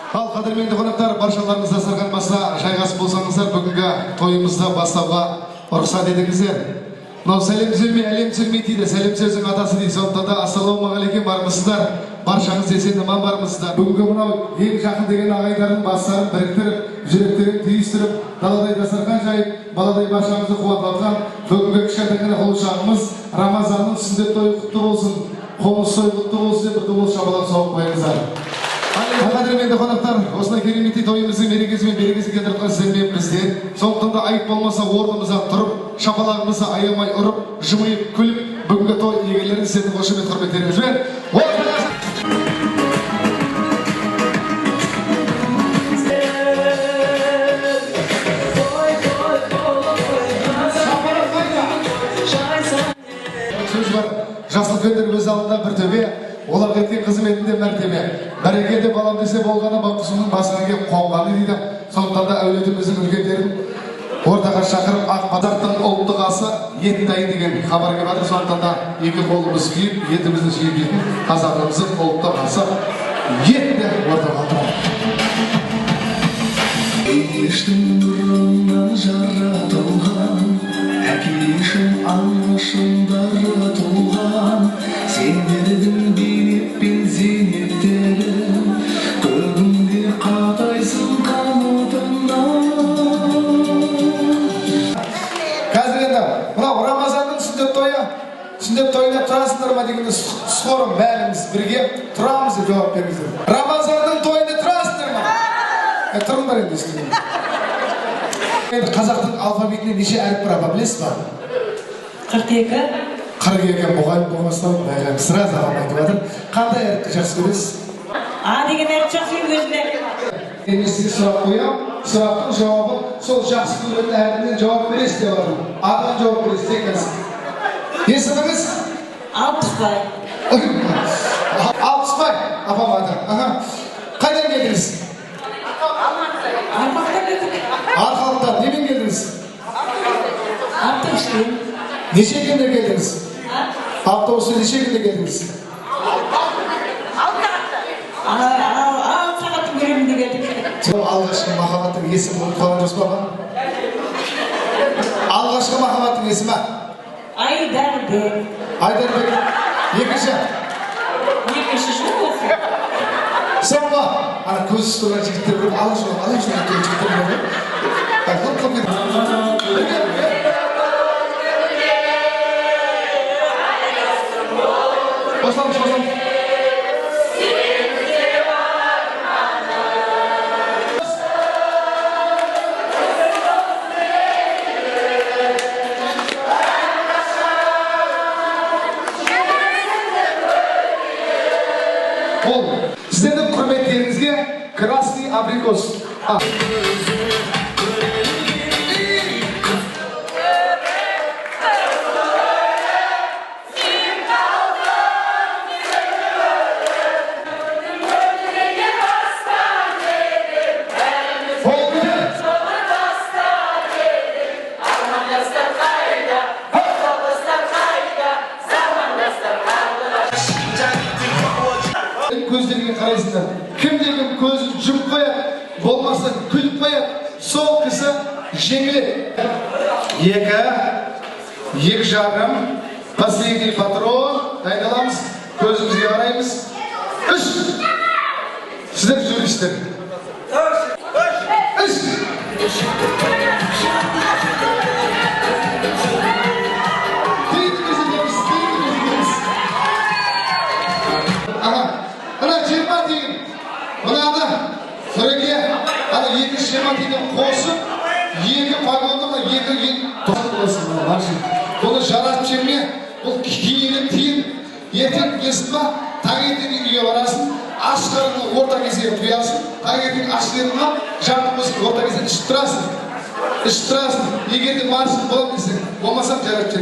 Ал қадірменді қонақтар, баршаларыңыз дастархан басына жайғасып болсаңыздар, бүгінгі тойымызды бастауға рұқсат етіңіздер. Мынау сәлем сөзбен әлем сүрмейді дейді, сәлем сөздің атасы дейді. Сондықтан да ассалаумағалейкум бармысыздар, баршаңыз есен аман бармысыздар. Бүгінгі мынау ең жақын деген ағайындардың бастарын біріктіріп, жүректерін түйістіріп, даладай дастархан жайып, баладай баршамызды қуантқан бүгінгі кішкентай құлшағымыз Рамазанның сүндет тойы құтты болсын, қоныс той құтты болсын деп бір дуыл шапалақ соғып қойыңыздар. Қадірменді қонақтар, осындай керемет тойымыздың мерекесі мен берекесі келтірген сіздермен біздер. Сондықтан да айып болмаса орнымыздан тұрып, шапалағымызды аямай ұрып, жымиып күліп, бүгінгі той иелерін сіздердің қошемет құрметтеріңізбен сөз бар. Жасыл көндер өз алдында бір төбе, олар кеткен қызметінде мәртебе. Бәрекелді балам десе болғаны баққысының басына кеп қонғаны дейді. Сондықтан да әулетіміздің үлкендерін ортаға шақырып, ақ қазақтың ұлттық асы ет дайын деген хабар келіп жатыр. Сондықтан да екі қолымыз күйіп, етімізді сүйіп жейтін қазағымыздың ұлттық асы ет те ортаға тұрады. Ештің нұрынан жаратылған, әкешім аңышындары туған, сендердің бейнет пен зейнеттерін көгінде қатайсың қанатынан. Қазір енді мынау Рамазанның сүндет тойы, сүндет тойына тұрасыңдар ма дегенде сұрым бәріміз бірге тұрамыз деп жауап беріңіздер. Рамазанның тойына тұрасыңдар ма? Тұрыңдар енді естігін. Енді қазақтың алфавитіне неше әріп бар апа білесіз ба? 42. 42 мұғалім болмастан бәрі сразу ағам айтып жатыр. Қандай әріпті жақсы көресіз? А деген әріп жақсы өзіне. Енді сізге сұрақ қоям, сұрақтың жауабы сол жақсы көретін әріпінен жауап бересіз деп жатыр. Адан жауап бересіз тек қана. Есіміңіз? Алпысбай. Алпысбай апам жатыр. Қайдан келдіңіз? Арқалықтан келдік. Арқалықтан немен келдіңіз? Автобуспен. Неше күнде келдіңіз? Автобуспен неше күнде келдіңіз? 6 сағаттың көлемінде келдік. Алғашқы махаббаттың есімі ұмытып қалған жоқсыз ба? Алғашқы махаббаттың есімі? Айдарбек. Айдарбек. Екінші жыл болсын. соңғы ана көз тұрған жігіттер көріп алып жүрген жігіттер ол сіздердің құрметтеріңізге красный абрикос. Көздерге қарайсыңдар. Кім-кім көзін жұмып қояды, болмаса күліп қояды, сол кісі жеңіледі. 2 жарым, последний патрон, дайындаламыз, көзімізге қараймыз. 3. Сіздер жүрістер. 3. Қосып, 2 пагонды 2 бұны жаратып жеме, бұл кейініп тиін, ертең кесін ба, таңертең үйге барасың, аш қарынғы орта кезге құясың, таңертең аш қарынға жарты болсын, орта кезден ішіп тұрасың. Егерде маршын болып десең, болмасам жаратып